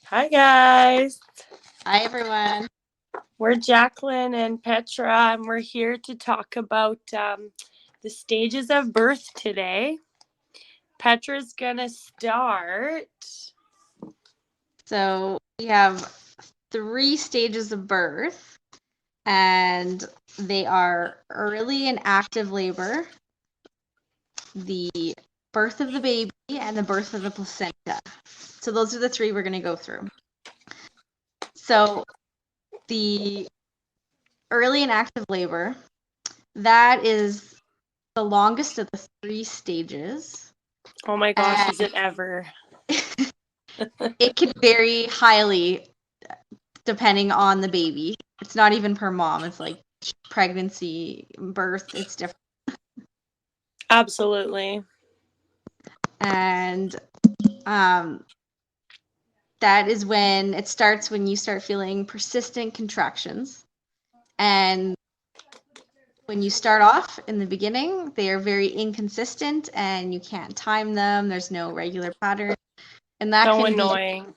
Hi, guys. Hi, everyone. We're Jacqueline and Petra, and we're here to talk about the stages of birth today. Petra's going to start. So we have 3 stages of birth, and they are early and active labor, the birth of the baby, and the birth of the placenta. So those are the 3 we're going to go through. So the early and active labor, that is the longest of the 3 stages. Oh my gosh, is it ever? It can vary highly depending on the baby. It's not even per mom. It's like pregnancy, birth, it's different. Absolutely. And that is when it starts, when you start feeling persistent contractions. And when you start off in the beginning, they are very inconsistent and you can't time them. There's no regular pattern. And that So can annoying.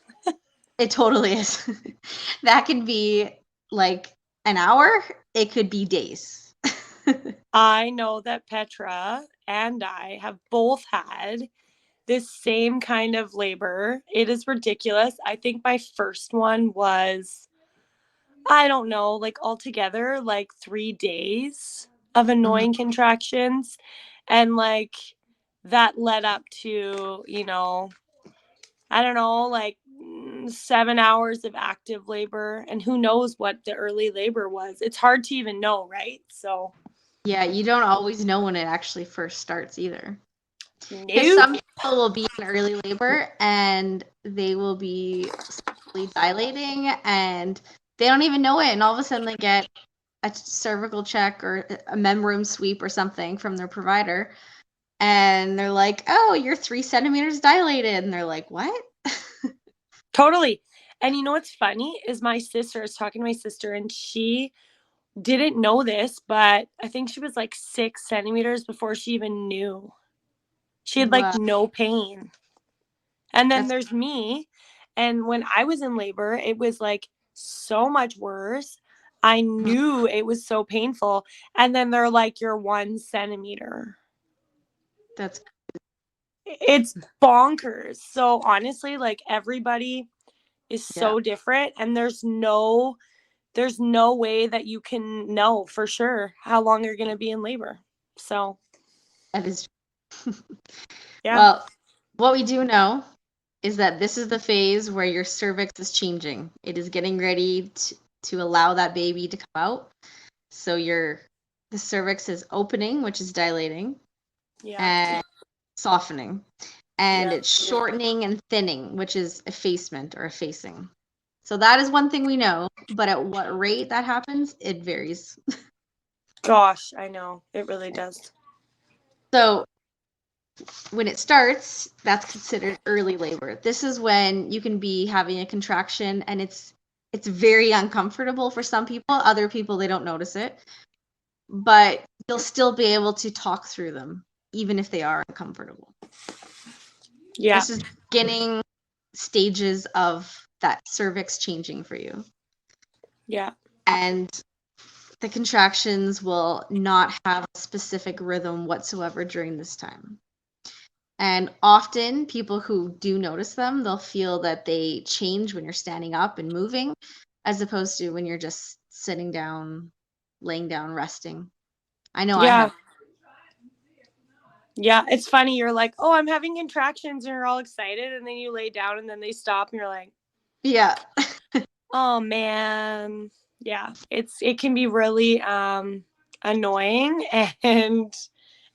it totally is. That can be like an hour. It could be days. I know that Petra and I have both had this same kind of labor. It is ridiculous. I think my first one was, I don't know, like altogether, like 3 days of annoying contractions. And like that led up to, I don't know, like 7 hours of active labor. And who knows what the early labor was. It's hard to even know, right? So, Yeah, you don't always know when it actually first starts either. Because nope. some people will be in early labor and they will be slowly dilating and they don't even know it. And all of a sudden they get a cervical check or a membrane sweep or something from their provider. And they're like, oh, you're 3 centimeters dilated. And they're like, what? Totally. And you know what's funny is I was talking to my sister and she didn't know this, but I think she was like 6 centimeters before she even knew. She had like Wow. no pain. And then That's there's me. And when I was in labor, it was like so much worse. I knew it was so painful. And then they're like, you're 1 centimeter. that's It's bonkers. So honestly, like everybody is so different. And there's no way that you can know for sure how long you're going to be in labor. So, that is yeah. well, what we do know is that this is the phase where your cervix is changing. It is getting ready to allow that baby to come out. So the cervix is opening, which is dilating, Yeah. and softening. And Yeah. it's shortening and thinning, which is effacement or effacing. So that is one thing we know, but at what rate that happens, it varies. Gosh, I know. It really does. So when it starts, that's considered early labor. This is when you can be having a contraction and it's very uncomfortable for some people. Other people, they don't notice it, but you'll still be able to talk through them even if they are uncomfortable. Yeah. This is beginning stages of that cervix changing for you. Yeah. And the contractions will not have a specific rhythm whatsoever during this time. And often people who do notice them, they'll feel that they change when you're standing up and moving, as opposed to when you're just sitting down, laying down, resting. I know I Yeah. have. Yeah. It's funny. You're like, oh, I'm having contractions, and you're all excited. And then you lay down and then they stop and you're like, Yeah. oh man. Yeah. It can be really annoying and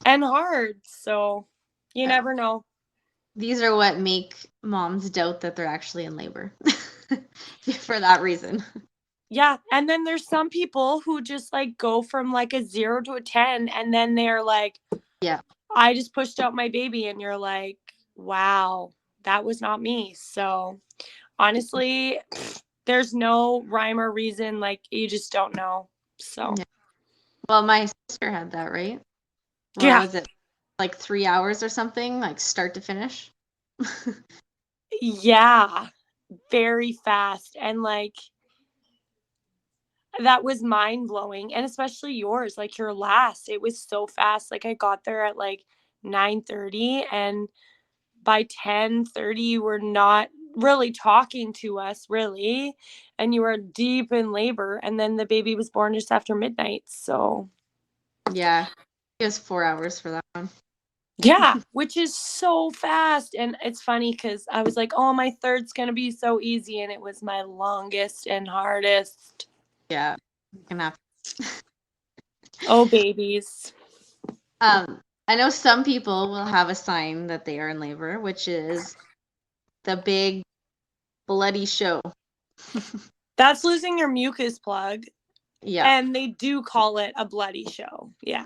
hard. So you never know. These are what make moms doubt that they're actually in labor for that reason. Yeah. And then there's some people who just like go from like a 0 to a 10 and then they're like, Yeah. I just pushed out my baby. And you're like, wow, that was not me. So honestly, there's no rhyme or reason. Like you just don't know. So Yeah. Well, my sister had that, right? What yeah. was it? Like 3 hours or something, like start to finish? Yeah. very fast, and like that was mind blowing. And especially yours, like your last, it was so fast. Like I got there at like 9:30, and by 10:30 you were not really talking to us really, and you were deep in labor, and then the baby was born just after midnight. So Yeah. It was 4 hours for that one. yeah, which is so fast. And it's funny because I was like, oh, my third's gonna be so easy, and it was my longest and hardest. Yeah. Can happen. Oh, babies. I know some people will have a sign that they are in labor, which is the big bloody show. That's losing your mucus plug. Yeah. And they do call it a bloody show. Yeah.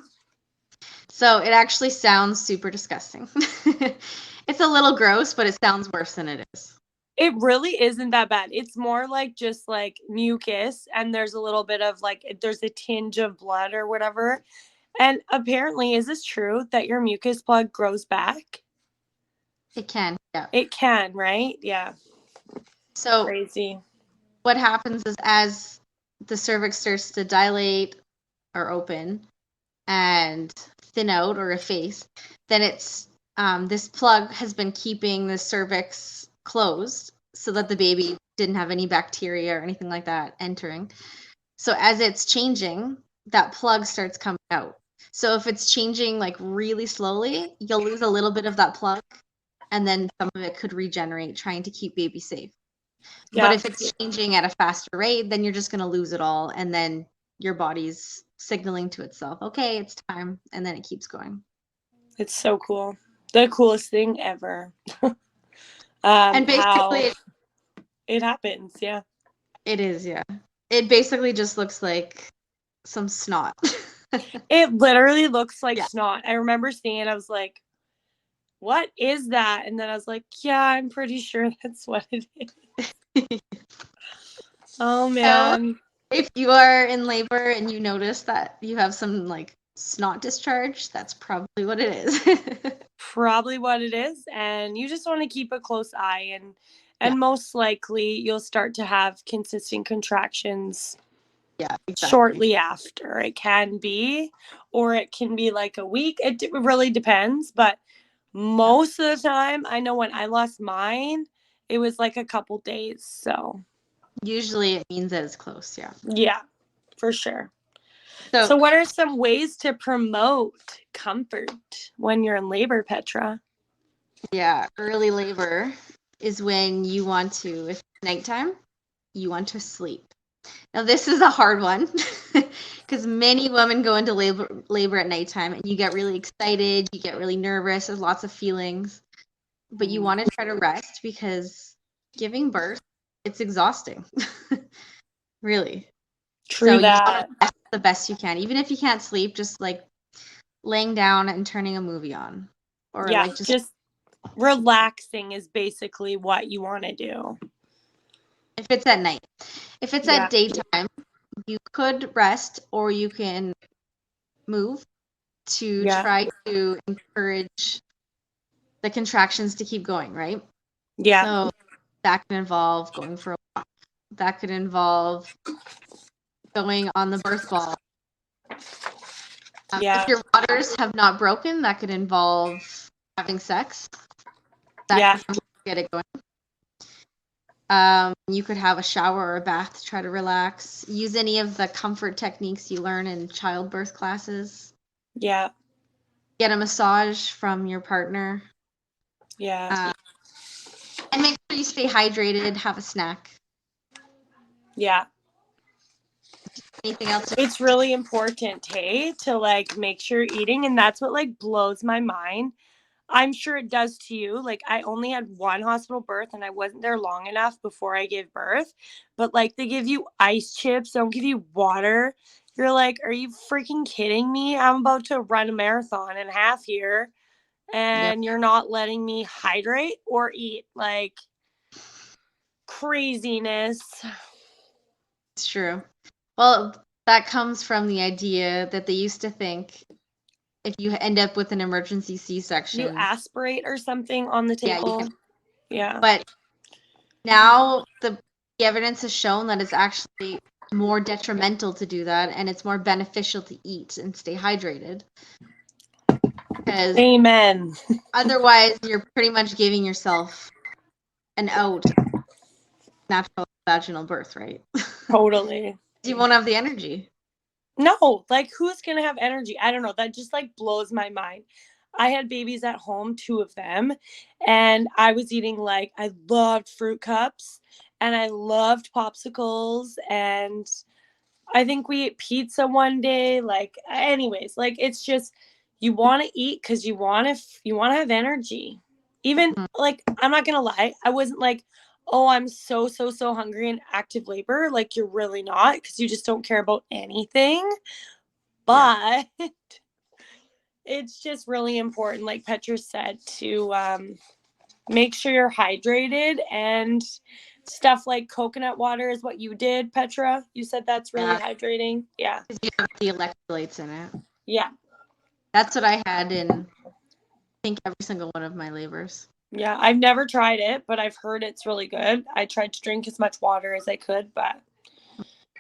So it actually sounds super disgusting. It's a little gross, but it sounds worse than it is. It really isn't that bad. It's more like just like mucus, and there's a little bit of like, there's a tinge of blood or whatever. And apparently, is this true that your mucus plug grows back? It can, yeah. It can, right? Yeah. So Crazy. what happens is as the cervix starts to dilate or open and thin out or efface, then it's this plug has been keeping the cervix closed so that the baby didn't have any bacteria or anything like that entering. So as it's changing, that plug starts coming out. So if it's changing like really slowly, you'll lose a little bit of that plug, and then some of it could regenerate, trying to keep baby safe. But Yeah. if it's changing at a faster rate, then you're just going to lose it all, and then your body's signaling to itself, okay, it's time, and then it keeps going. It's so cool. The coolest thing ever. And basically, How it happens. Yeah. it is, yeah. It basically just looks like some snot. It literally looks like Yeah. snot. I remember seeing it. I was like, what is that? And then I was like, yeah, I'm pretty sure that's what it is. Oh, man. So if you are in labor and you notice that you have some like snot discharge, that's probably what it is. Probably what it is. And you just want to keep a close eye. And Yeah. most likely you'll start to have consistent contractions Yeah, exactly. shortly after. It can be, or it can be like a week. It really depends. But most of the time, I know when I lost mine, it was like a couple days. So Usually it means that it's close, yeah. yeah, for sure. So what are some ways to promote comfort when you're in labor, Petra? Yeah, early labor is when you want to, if it's nighttime, you want to sleep. Now this is a hard one because many women go into labor at nighttime and you get really excited, you get really nervous, there's lots of feelings, but you want to try to rest because giving birth, it's exhausting. Really. True So that. you want to rest the best you can. Even if you can't sleep, just like laying down and turning a movie on. Or Yeah, like just relaxing is basically what you want to do. if it's at night. If it's at daytime, you could rest or you can move to try to encourage the contractions to keep going, right? Yeah. So that could involve going for a walk. That could involve going on the birth ball. If your waters have not broken, that could involve having sex. That could get it going. You could have a shower or a bath to try to relax. Use any of the comfort techniques you learn in childbirth classes. Yeah. Get a massage from your partner. Yeah. And make sure you stay hydrated, have a snack. Yeah. Anything else? It's really important, hey, to like make sure you're eating. And that's what like blows my mind. I'm sure it does to you. Like I only had one hospital birth and I wasn't there long enough before I gave birth. But like they give you ice chips, don't give you water. You're like, are you freaking kidding me? I'm about to run a marathon and a half here, and you're not letting me hydrate or eat. Like craziness. It's true. Well, that comes from the idea that they used to think if you end up with an emergency C-section, you aspirate or something on the table. Yeah. But now the evidence has shown that it's actually more detrimental to do that, and it's more beneficial to eat and stay hydrated. Because Amen. otherwise, you're pretty much giving yourself an out natural vaginal birth, right? Totally. You won't have the energy. No, like who's gonna have energy? I don't know. That just like blows my mind. I had babies at home, two of them, and I was eating like I loved fruit cups and I loved popsicles and I think we ate pizza one day. Like, anyways, like it's just you want to eat because you want to have energy. Even like I'm not gonna lie, I wasn't like, oh, I'm so hungry in active labor. Like you're really not because you just don't care about anything. Yeah. But it's just really important, like Petra said, to make sure you're hydrated and stuff like coconut water is what you did, Petra. You said that's really Yeah, hydrating. Yeah. because you have the electrolytes in it. Yeah. That's what I had in, I think, every single one of my labors. Yeah. I've never tried it, but I've heard it's really good. I tried to drink as much water as I could, but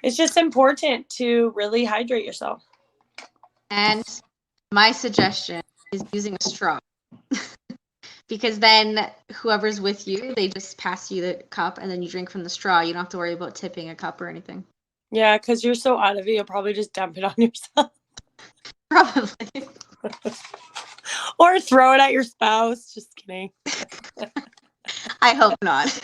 it's just important to really hydrate yourself. And my suggestion is using a straw. Because then whoever's with you, they just pass you the cup and then you drink from the straw. You don't have to worry about tipping a cup or anything. Yeah, because you're so out of it, you'll probably just dump it on yourself. Probably. Or throw it at your spouse. Just kidding. I hope not.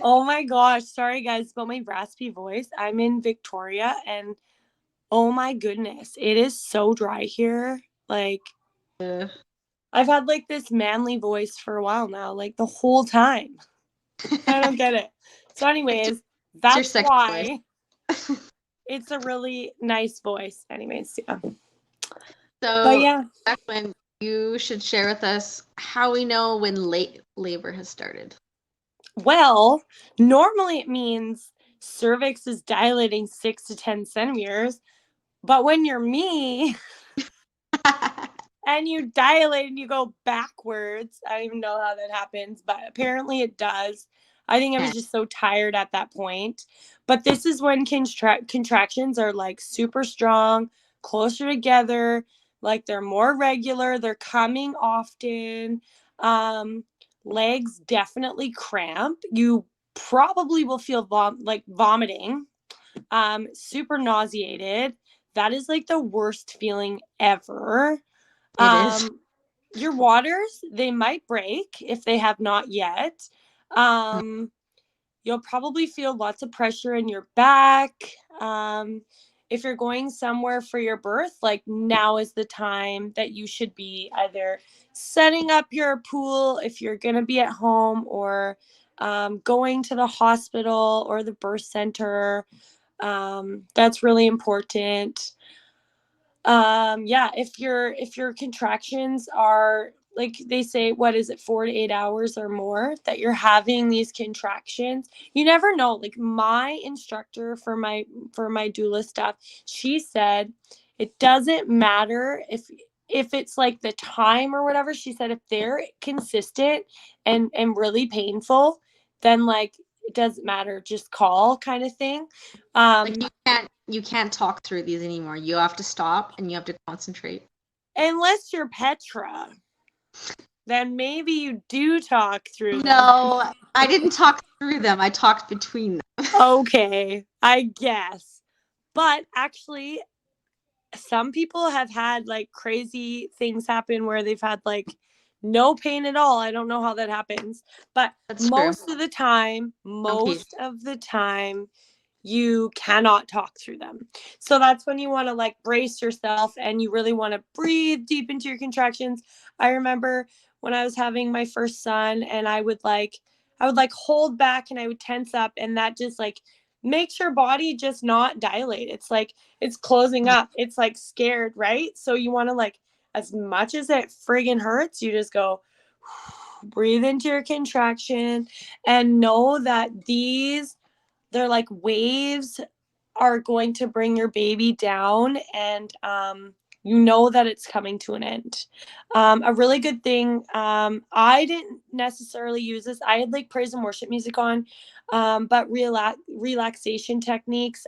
Oh my gosh. Sorry, guys, about my raspy voice. I'm in Victoria and oh my goodness, it is so dry here. Like, I've had like this manly voice for a while now, like the whole time. I don't get it. So, anyways, It's your that's second why voice. it's a really nice voice. Anyways, yeah. But So, yeah. Jacqueline, you should share with us how we know when late labor has started. Well, normally it means cervix is dilating 6 to 10 centimeters. But when you're me and you dilate and you go backwards, I don't even know how that happens, but apparently it does. I think I was just so tired at that point. But this is when contractions are like super strong, closer together, like they're more regular, they're coming often. Legs definitely cramp. You probably will feel like vomiting, super nauseated. That is like the worst feeling ever. It is. Your waters, they might break if they have not yet. Um, you'll probably feel lots of pressure in your back. If you're going somewhere for your birth, like now is the time that you should be either setting up your pool if you're going to be at home or going to the hospital or the birth center. That's really important. Yeah, if your contractions are like they say, what is it, 4 to 8 hours or more that you're having these contractions, you never know. Like my instructor for my doula stuff, she said it doesn't matter if it's like the time or whatever. She said if they're consistent and really painful, then like it doesn't matter, just call kind of thing. Like you can't talk through these anymore. You have to stop and you have to concentrate. Unless you're Petra, then maybe you do talk through them. No, I didn't talk through them. I talked between them. Okay, I guess. But actually, some people have had like crazy things happen where they've had like no pain at all. I don't know how that happens, but That's true. most of the time, you cannot talk through them. So that's when you want to like brace yourself and you really want to breathe deep into your contractions. I remember when I was having my first son and I would like hold back and I would tense up, and that just like makes your body just not dilate. It's like it's closing up. It's like scared, right? So you want to like, as much as it friggin' hurts, you just go breathe into your contraction and know that they're like waves are going to bring your baby down, and You know that it's coming to an end. A really good thing, I didn't necessarily use this. I had like praise and worship music on, but relaxation techniques.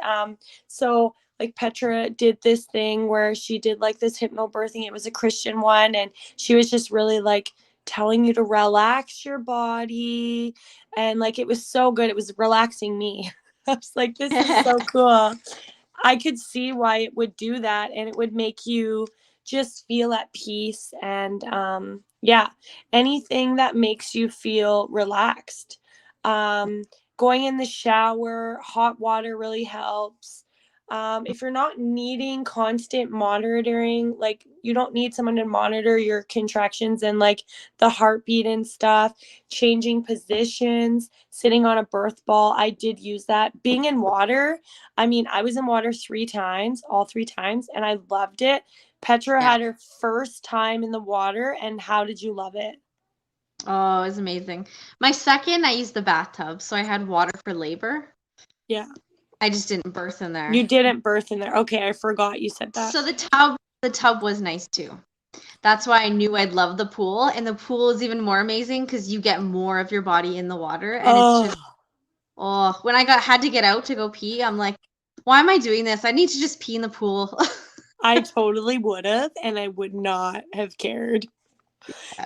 So like Petra did this thing where she did like this hypnobirthing. It was a Christian one, and she was just really like telling you to relax your body, and like it was so good. It was relaxing me. I was like, this is so cool. I could see why it would do that, and it would make you just feel at peace. And yeah, anything that makes you feel relaxed. Um, Going in the shower, hot water really helps. If you're not needing constant monitoring, like you don't need someone to monitor your contractions and like the heartbeat and stuff, changing positions, sitting on a birth ball. I did use that. Being in water, I mean, I was in water 3 times, all 3 times, and I loved it. Petra Yeah. had her first time in the water, and how did you love it? Oh, it was amazing. My second, I used the bathtub, so I had water for labor. Yeah. I just didn't birth in there. You didn't birth in there. Okay, I forgot you said that. So the tub was nice too. That's why I knew I'd love the pool, and the pool is even more amazing because you get more of your body in the water, and it's just Oh, when I had to get out to go pee, I'm like, why am I doing this? I need to just pee in the pool. I totally would have, and I would not have cared.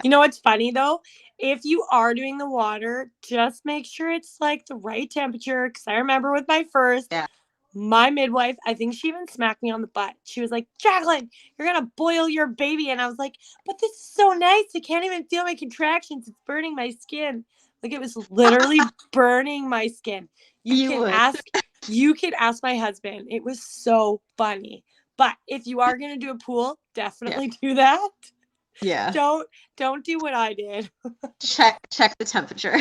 You know what's funny though? If you are doing the water, just make sure it's like the right temperature. Because I remember with my first, Yeah. my midwife, I think she even smacked me on the butt. She was like, Jacqueline, you're going to boil your baby. And I was like, but this is so nice. I can't even feel my contractions. It's burning my skin. Like it was literally burning my skin. You You can would. ask, you can ask my husband. It was so funny. But if you are going to do a pool, Yeah. definitely do that. Yeah. Don't don't do what I did. Check the temperature.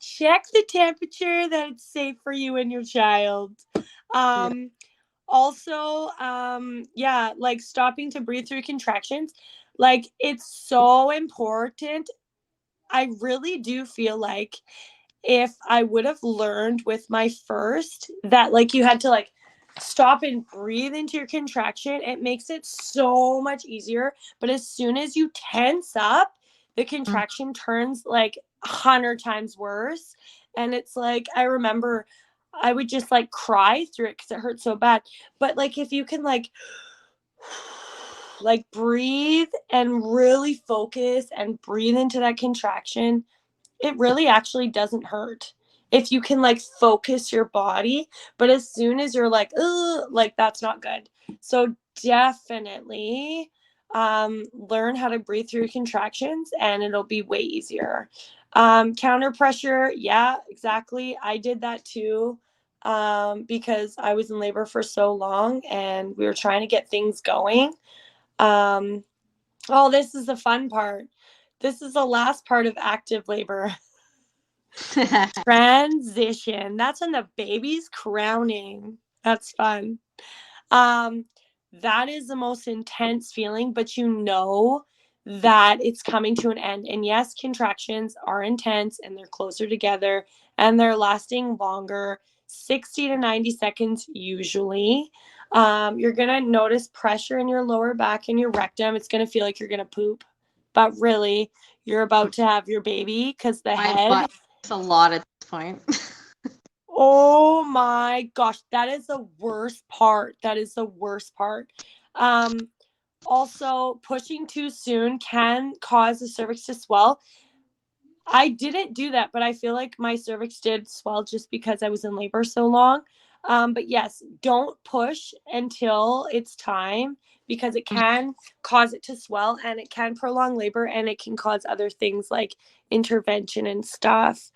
Check the temperature that it's safe for you and your child. Yeah. Um Also, yeah, like stopping to breathe through contractions, like it's so important. I really do feel like if I would have learned with my first that like you had to like stop and breathe into your contraction, it makes it so much easier. But as soon as you tense up, the Mm. contraction turns like 100 times worse. And it's like, I remember I would just like cry through it because it hurt so bad. But like, if you can like breathe and really focus and breathe into that contraction, it really actually doesn't hurt if you can like focus your body. But as soon as you're like, ugh, like that's not good. So definitely learn how to breathe through contractions, and it'll be way easier. Counter pressure, yeah, exactly. I did that too, because I was in labor for so long and we were trying to get things going. Um, oh, this is the fun part. This is the last part of active labor. Transition. That's when the baby's crowning. That's fun. Um, that is the most intense feeling, but you know that it's coming to an end. And yes, contractions are intense and they're closer together and they're lasting longer, 60 to 90 seconds usually. You're gonna notice pressure in your lower back and your rectum. It's gonna feel like you're gonna poop, but really, you're about to have your baby because the My head. butt hurts a lot at this point. Oh my gosh, that is the worst part. That is the worst part. Um, Also, pushing too soon can cause the cervix to swell. I didn't do that, but I feel like my cervix did swell just because I was in labor so long. But yes, don't push until it's time because it can cause it to swell and it can prolong labor and it can cause other things like intervention and stuff.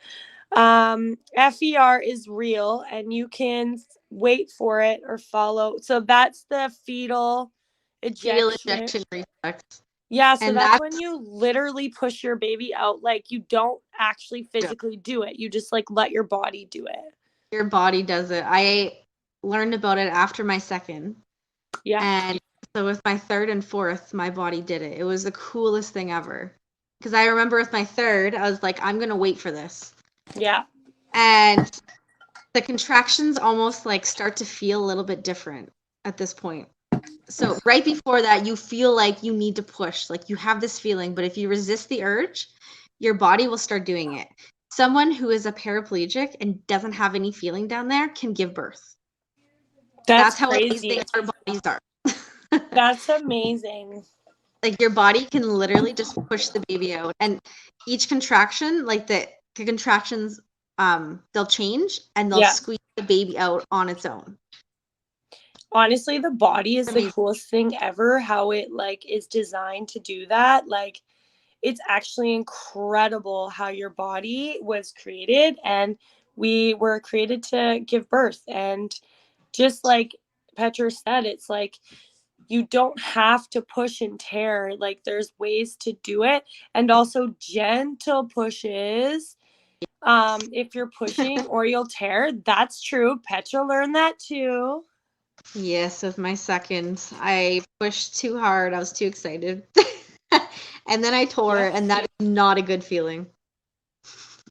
FER is real and you can wait for it or follow. So that's the fetal Fetal ejection. injection reflex. Yeah, so And that's when that's you literally push your baby out. Like you don't actually physically do it. You just like let your body do it. your body does it. I learned about it after my second. Yeah. And so with my third and fourth, my body did it. It was the coolest thing ever. Because I remember with my third, I was like, I'm going to wait for this. Yeah. And the contractions almost like start to feel a little bit different at this point. So right before that, you feel like you need to push, like you have this feeling, but if you resist the urge, your body will start doing it. Someone who is a paraplegic and doesn't have any feeling down there can give birth. That's That's how crazy. amazing our bodies are. That's amazing. Like your body can literally just push the baby out, and each contraction, like the contractions, they'll change and they'll Yeah. squeeze the baby out on its own. Honestly, the body is the Amazing. coolest thing ever, how it like is designed to do that. Like it's actually incredible how your body was created, and we were created to give birth. And just like Petra said, it's like you don't have to push and tear. Like there's ways to do it, and also gentle pushes. If you're pushing or you'll tear, that's true. Petra learned that too. Yes, with my second, I pushed too hard. I was too excited. And then I tore, Yeah. and that is not a good feeling.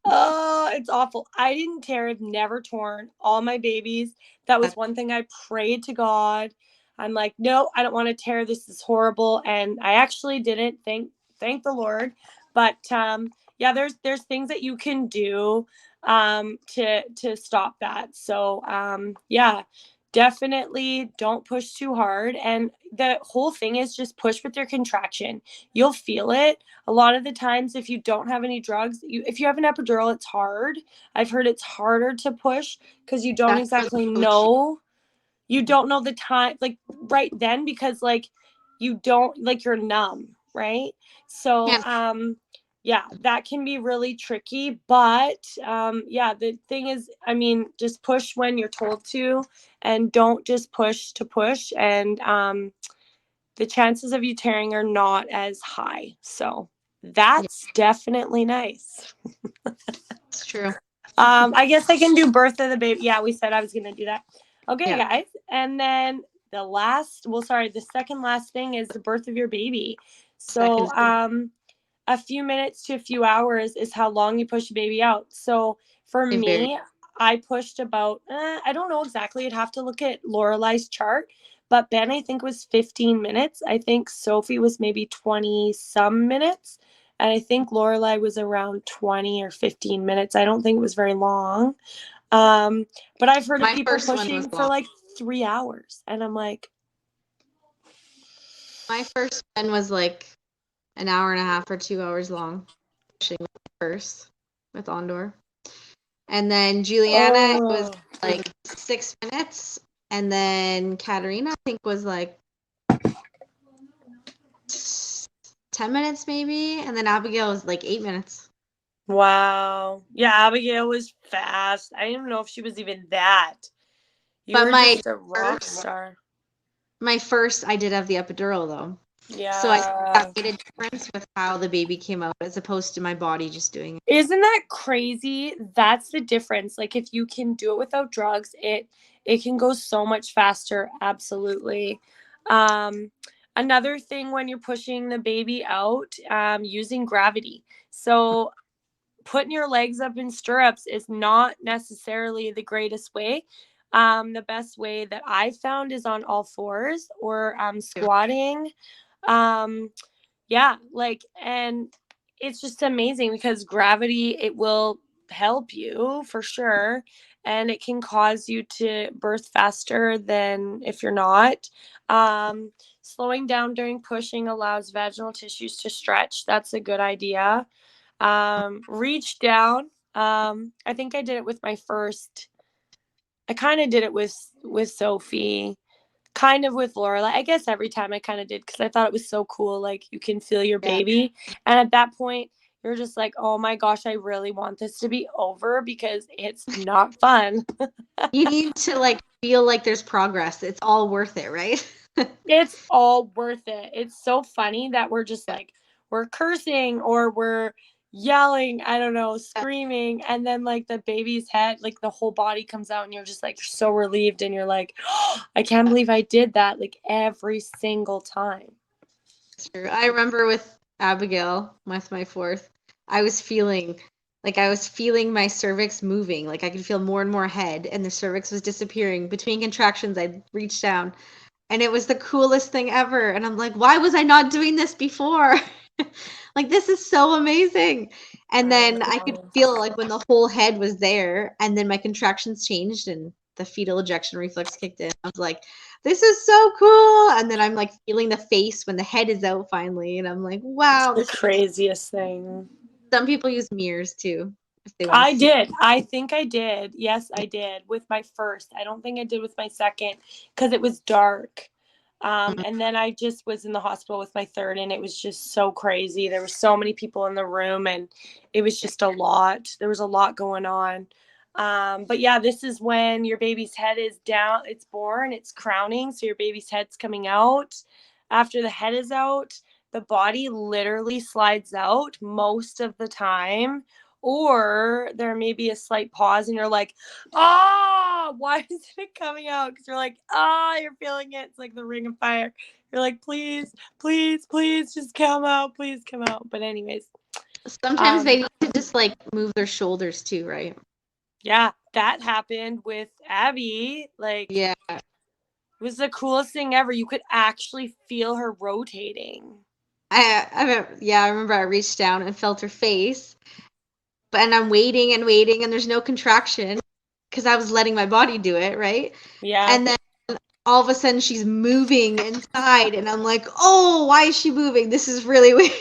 Oh, it's awful. I didn't tear, I've never torn all my babies. That was one thing I prayed to God. I'm like, no, I don't want to tear. This is horrible. And I actually didn't. Thank the Lord. But yeah, there's things that you can do to stop that. So yeah, definitely don't push too hard. And the whole thing is just push with your contraction. You'll feel it a lot of the times. If you don't have any drugs, if you have an epidural, it's hard. I've heard it's harder to push because you don't That's exactly so true. know, you don't know the time, like right then, because like you don't, like you're numb, right? So Can't, yeah, that can be really tricky. But yeah, the thing is, I mean, just push when you're told to, and don't just push to push. And the chances of you tearing are not as high. So yeah, that's definitely nice. it's true. I guess I can do birth of the baby. Yeah, we said I was going to do that. Okay, Yeah, guys. And then the second last thing is the birth of your baby. second So, a few minutes to a few hours is how long you push a baby out. So for I very me, I pushed about, I don't know exactly. I'd have to look at Lorelai's chart, but Ben, I think, was 15 minutes. I think Sophie was maybe 20 some minutes. And I think Lorelai was around 20 or 15 minutes. I don't think it was very long. Um, but I've heard of my people first one was pushing for long. like 3 hours. And I'm like, My first one was like an hour and a half or 2 hours long. Pushing first with Ondor. And then Juliana was oh, like 6 minutes. And then Katerina, I think, was like 10 minutes maybe. And then Abigail was like 8 minutes. wow. Yeah, Abigail was fast. I didn't even know if she was even that. You But were just a rock star. my first, I did have the epidural though. So I think that Yeah. made a difference with how the baby came out as opposed to my body just doing it. Isn't that crazy? That's the difference. Like if you can do it without drugs, it can go so much faster. Absolutely. Um, Another thing when you're pushing the baby out, using gravity. So putting your legs up in stirrups is not necessarily the greatest way. The best way that I found is on all fours or squatting. Um, yeah, like, and it's just amazing because gravity, it will help you for sure. And it can cause you to birth faster than if you're not. Slowing down during pushing allows vaginal tissues to stretch. That's a good idea. Reach down. I think I did it with my first. I kind of did it with Sophie, kind of with Laura. I guess every time I kind of did because I thought it was so cool. Like you can feel your Yeah. baby, and at that point, you're just like, oh my gosh, I really want this to be over because it's not fun. You need to like feel like there's progress. It's all worth it, right? It's all worth it. It's so funny that we're just like, we're cursing or we're yelling, I don't know, screaming, and then like the baby's head, like the whole body comes out and you're just like so relieved and you're like, oh, I can't believe I did that, like every single time. True. I remember with Abigail, with my fourth, I was feeling my cervix moving. Like I could feel more and more head, and the cervix was disappearing. Between contractions, I reached down, and it was the coolest thing ever. And I'm like, why was I not doing this before? Like, this is so amazing. And then I could feel like when the whole head was there, and then my contractions changed and the fetal ejection reflex kicked in. I was like, this is so cool. And then I'm like feeling the face when the head is out finally. And I'm like, wow. It's the craziest thing. Some people use mirrors too if they want to I see. did. I think I did. Yes, I did with my first. I don't think I did with my second because it was dark. And then I just was in the hospital with my third, and it was just so crazy. There were so many people in the room, and it was just a lot. There was a lot going on. But yeah, this is when your baby's head is down. It's born, it's crowning. So your baby's head's coming out. After the head is out, the body literally slides out most of the time. Or there may be a slight pause, and you're like, oh, why isn't it coming out? Because you're like, you're feeling it. It's like the ring of fire. You're like, please, please, please, just come out. Please come out. But anyways. Sometimes they need to just like move their shoulders too, right? Yeah, that happened with Abby. Like, yeah, it was the coolest thing ever. You could actually feel her rotating. I remember I reached down and felt her face, and I'm waiting and waiting, and there's no contraction because I was letting my body do it, right? Yeah. And then all of a sudden she's moving inside, and I'm like, oh, why is she moving? This is really weird.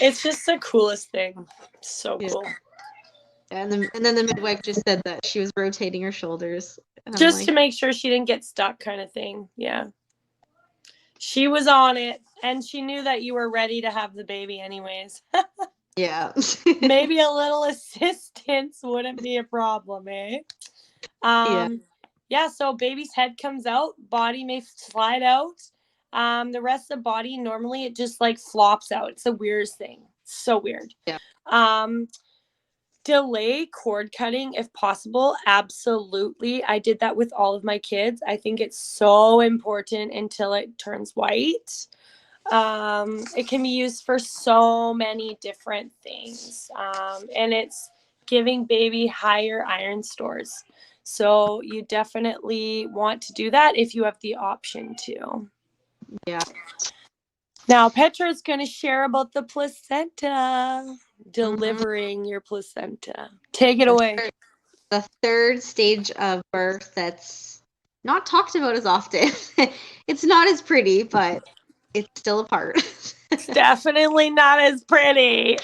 It's just the coolest thing. So cool. And then the midwife just said that she was rotating her shoulders. Just like, to make sure she didn't get stuck, kind of thing. Yeah. She was on it, and she knew that you were ready to have the baby anyways. yeah. Maybe a little assistance wouldn't be a problem, eh? Yeah, so baby's head comes out, body may slide out. The rest of the body, normally it just like flops out. It's the weirdest thing. So weird. Yeah. Delay cord cutting if possible. Absolutely. I did that with all of my kids. I think it's so important until it turns white. It can be used for so many different things. And it's giving baby higher iron stores. So you definitely want to do that if you have the option to. Yeah. Now, Petra is going to share about the placenta, delivering your placenta. Take it away. The third stage of birth that's not talked about as often. It's not as pretty, but it's still a part. It's definitely not as pretty.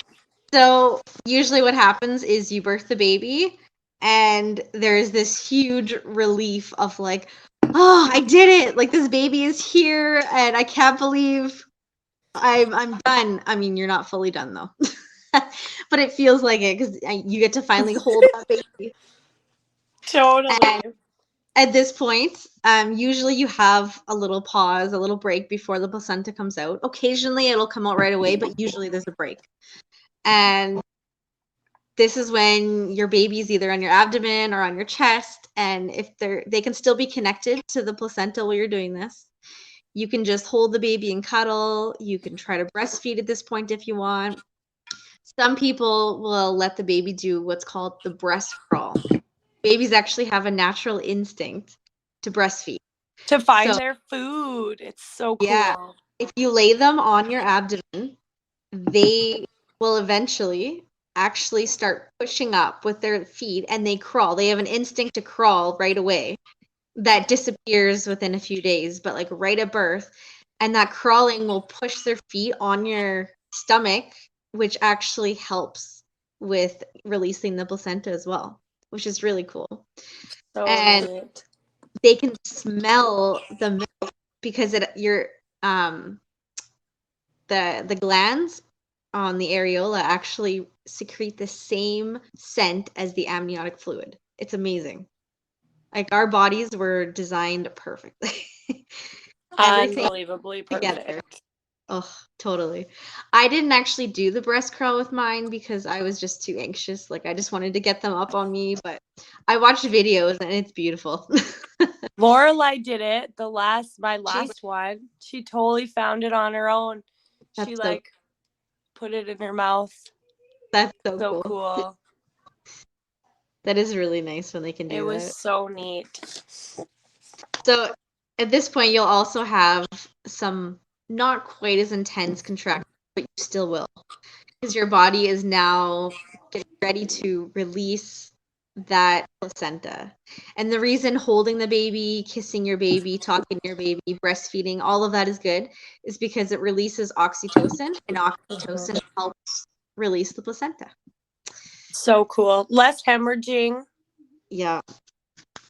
So usually what happens is you birth the baby, and there's this huge relief of like, oh, I did it! Like, this baby is here, and I can't believe I'm done. I mean, you're not fully done though, but it feels like it because you get to finally hold that baby. Totally. And at this point, usually you have a little pause, a little break before the placenta comes out. Occasionally it'll come out right away, but usually there's a break. And this is when your baby's either on your abdomen or on your chest, and if they can still be connected to the placenta while you're doing this. You can just hold the baby and cuddle. You can try to breastfeed at this point if you want. Some people will let the baby do what's called the breast crawl. Babies actually have a natural instinct to breastfeed. To find their food. It's so cool. Yeah. If you lay them on your abdomen, they will eventually actually start pushing up with their feet, and they crawl. They have an instinct to crawl right away. That disappears within a few days, but like right at birth. And that crawling will push their feet on your stomach, which actually helps with releasing the placenta as well, which is really cool. So and neat. They can smell the milk because the glands on the areola actually secrete the same scent as the amniotic fluid. It's amazing. Like, our bodies were designed perfectly. Unbelievably perfect. Together. Oh, totally. I didn't actually do the breast crawl with mine because I was just too anxious. Like, I just wanted to get them up on me, but I watched videos and it's beautiful. Lorelai did it. My last one. She totally found it on her own. She put it in her mouth. That's so cool. That is really nice when they can do that. It was so neat. So at this point, you'll also have some not quite as intense contractions, but you still will. Because your body is now getting ready to release that placenta. And the reason holding the baby, kissing your baby, talking to your baby, breastfeeding, all of that is good is because it releases oxytocin, and oxytocin helps release the placenta. So cool. Less hemorrhaging. Yeah.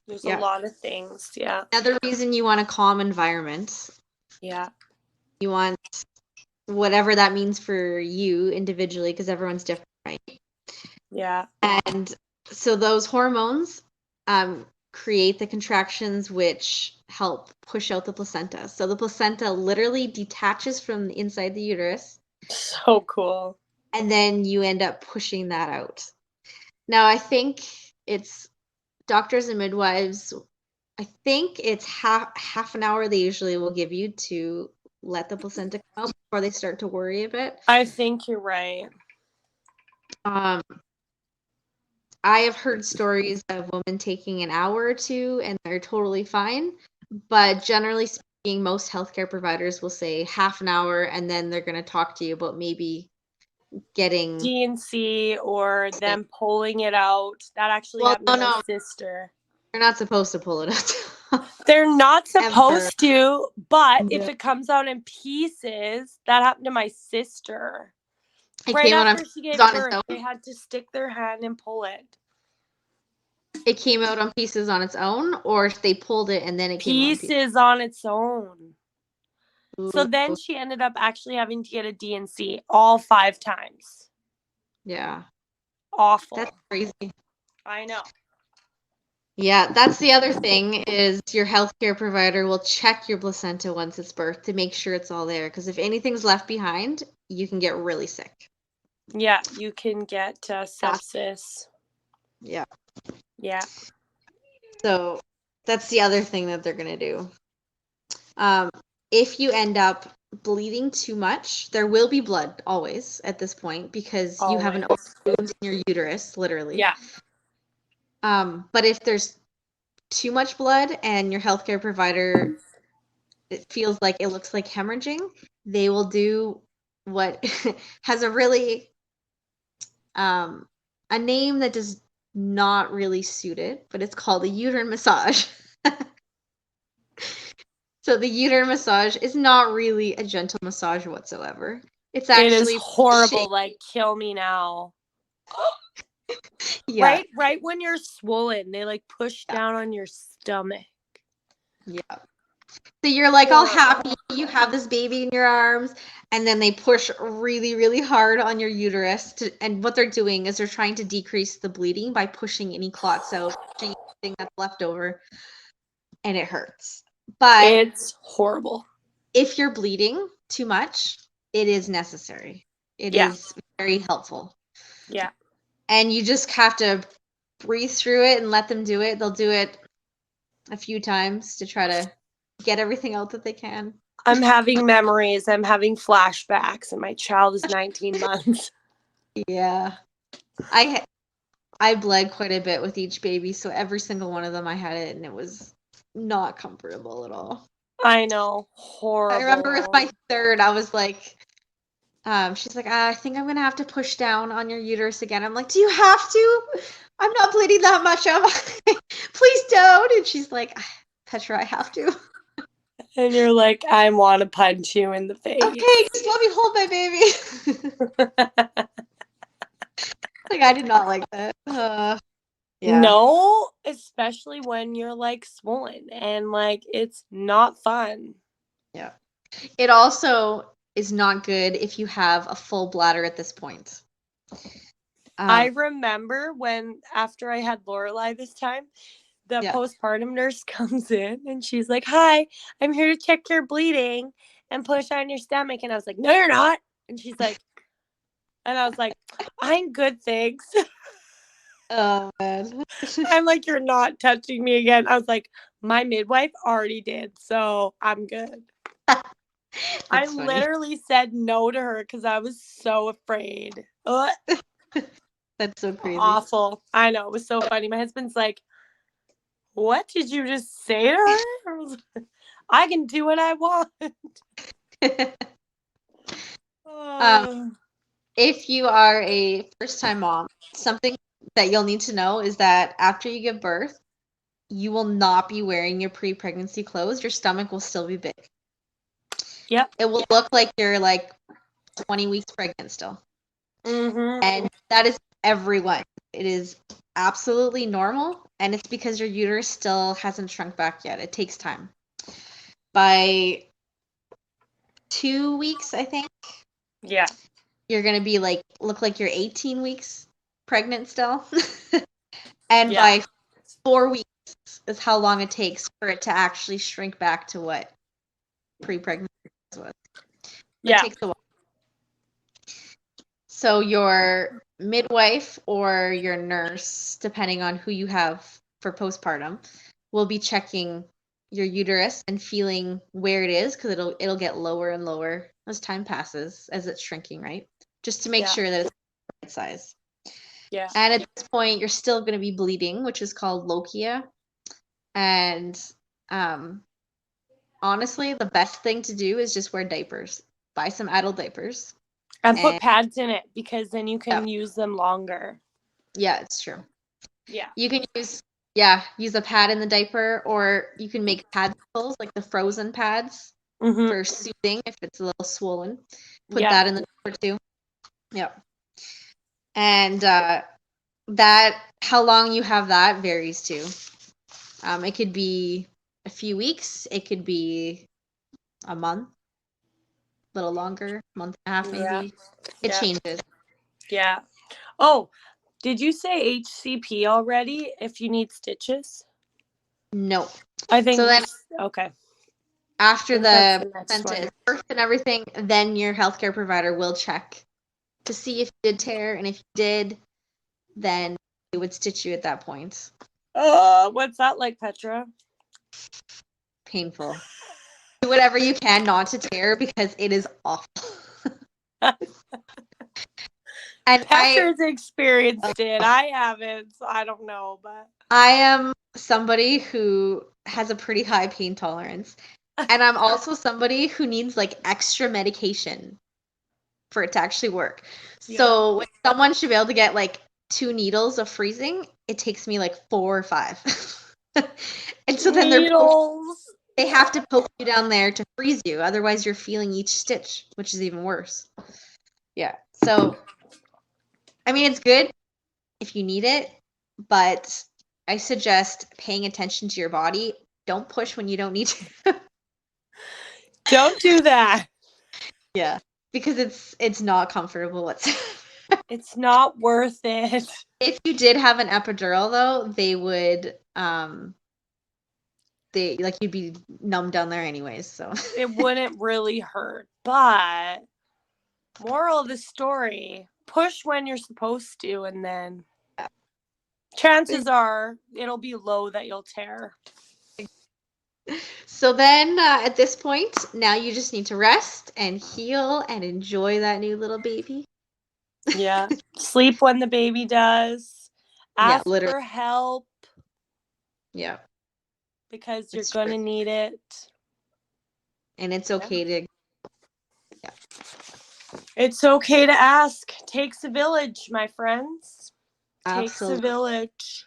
There's a lot of things. Yeah. Another reason you want a calm environment. Yeah. You want whatever that means for you individually, because everyone's different, right? Yeah. And so those hormones create the contractions which help push out the placenta. So the placenta literally detaches from inside the uterus. So cool. And then you end up pushing that out. Now, I think it's doctors and midwives, I think it's half an hour they usually will give you to let the placenta come out before they start to worry a bit. I think you're right. I have heard stories of women taking an hour or two and they're totally fine. But generally speaking, most healthcare providers will say half an hour and then they're going to talk to you about maybe getting D&C or them pulling it out. That actually happened to my sister. They're not supposed to pull it out. They're not supposed to, but Yeah. if it comes out in pieces, that happened to my sister. It Right came out after on she gave pieces on its birth, own. they had to stick their hand and pull it. It came out on pieces on its own, or they pulled it and then it came out on pieces? Pieces on its own. Ooh. So then she ended up actually having to get a D&C all 5 times. Yeah. Awful. That's crazy. I know. Yeah, that's the other thing is your healthcare provider will check your placenta once it's birthed to make sure it's all there. Because if anything's left behind, you can get really sick. Yeah, you can get sepsis. Yeah. Yeah. So that's the other thing that they're going to do. If you end up bleeding too much, there will be blood always at this point because you have an open wound in your uterus, literally. Yeah. But if there's too much blood and your healthcare provider, it feels like it looks like hemorrhaging, they will do what has a really a name that does not really suit it, but it's called a uterine massage. So the uterine massage is not really a gentle massage whatsoever. It's actually it is horrible. Like, kill me now. Yeah. Right when you're swollen, they like push down on your stomach. Yeah. So you're like all happy, you have this baby in your arms, and then they push really, really hard on your uterus. And what they're doing is they're trying to decrease the bleeding by pushing any clots out, anything that's left over, and it hurts. But it's horrible. If you're bleeding too much, it is necessary. It is very helpful. Yeah. And you just have to breathe through it and let them do it. They'll do it a few times to try to get everything out that they can. I'm having memories. I'm having flashbacks, and my child is 19 months. Yeah. I bled quite a bit with each baby, so every single one of them I had it, and it was not comfortable at all. I know. Horrible. I remember with my third, I was like, she's like, I think I'm gonna have to push down on your uterus again. I'm like, do you have to? I'm not bleeding that much, am I? Please don't. And she's like, Petra, I have to. And you're like, I want to punch you in the face. Okay, just let me hold my baby. Like, I did not like that. Yeah. No, especially when you're like swollen and like it's not fun. Yeah. It also is not good if you have a full bladder at this point. I remember when after I had Lorelai this time, the postpartum nurse comes in and she's like, "Hi, I'm here to check your bleeding and push on your stomach." And I was like, "No, you're not." And she's like, and I was like, "I'm good, thanks." Oh, man. I'm like, "You're not touching me again." I was like, "My midwife already did, so I'm good." I literally said no to her because I was so afraid. That's so crazy. Awful. I know. It was so funny. My husband's like, "What did you just say to her?" I can do what I want. If you are a first-time mom, something that you'll need to know is that after you give birth, you will not be wearing your pre-pregnancy clothes. Your stomach will still be big. Yep. It will look like you're like 20 weeks pregnant still. Mm-hmm. And that is everyone. It is absolutely normal, and it's because your uterus still hasn't shrunk back yet. It takes time. By 2 weeks, I think, Yeah. you're going to be like, look like you're 18 weeks pregnant still. And Yeah. by 4 weeks is how long it takes for it to actually shrink back to what pre-pregnancy was. It Yeah. takes a while. So your midwife or your nurse, depending on who you have for postpartum, will be checking your uterus and feeling where it is, because it'll get lower and lower as time passes, as it's shrinking, right? Just to make Yeah. sure that it's the right size. Yeah. And at this point, you're still going to be bleeding, which is called lochia. And honestly, the best thing to do is just wear diapers. Buy some adult diapers. And put And pads in it, because then you yeah, can use them longer. yeah, it's true. Yeah. You can use a pad in the diaper, or you can make pad pills, like the frozen pads Mm-hmm. for soothing if it's a little swollen. Put Yeah. that in the diaper too. Yeah. And how long you have that varies too. It could be a few weeks, it could be a month, a little longer, month and a half Yeah. maybe. It Yeah. changes. Yeah. Oh, did you say HCP already if you need stitches? No. I think So then okay. I after think that's the the next placenta one. is birthed and everything, then your healthcare provider will check to see if you did tear, and if you did, then they would stitch you at that point. What's that like, Petra? Painful. Do whatever you can not to tear, because it is awful. And Petra's experienced it. I haven't, so I don't know, but I am somebody who has a pretty high pain tolerance. And I'm also somebody who needs like extra medication for it to actually work. yeah. So when someone should be able to get like 2 needles of freezing, it takes me like 4 or 5. And so then Needles. they have to poke you down there to freeze you. Otherwise, you're feeling each stitch, which is even worse. Yeah. So, I mean, it's good if you need it, but I suggest paying attention to your body. Don't push when you don't need to. Don't do that. Yeah, because it's not comfortable whatsoever. It's not worth it. If you did have an epidural, though, they would you'd be numb down there anyways. So It wouldn't really hurt, but moral of the story, push when you're supposed to, and then chances are it'll be low that you'll tear. So then at this point, now you just need to rest and heal and enjoy that new little baby. Yeah. Sleep when the baby does. Yeah, Ask literally. for help. Yeah. Because you're It's going true. to need it. And it's okay to. Yeah. It's okay to ask. Takes a village, my friends. Takes a Absolutely. village.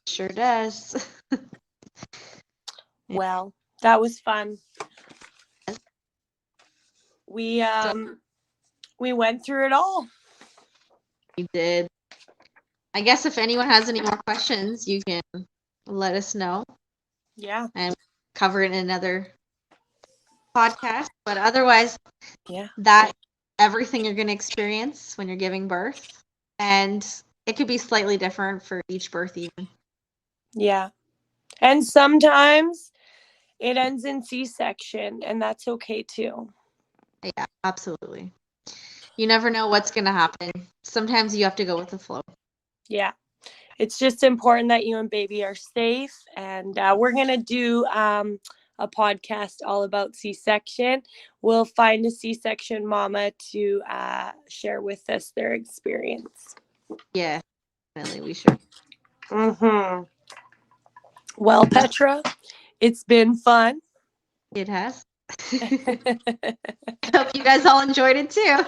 Sure does. Well, that was fun. We went through it all. We did. I guess if anyone has any more questions, you can let us know. Yeah. And cover it in another podcast. But otherwise, Yeah. that everything you're going to experience when you're giving birth. And it could be slightly different for each birth even. Yeah. And sometimes it ends in C-section, and that's okay too. Yeah, absolutely. You never know what's going to happen. Sometimes you have to go with the flow. Yeah. It's just important that you and baby are safe. And we're going to do a podcast all about C-section. We'll find a C-section mama to share with us their experience. Yeah, definitely we should. Mm-hmm. Well, Petra, it's been fun. It has. I hope you guys all enjoyed it too.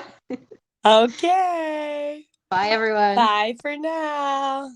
Okay. Bye, everyone. Bye for now.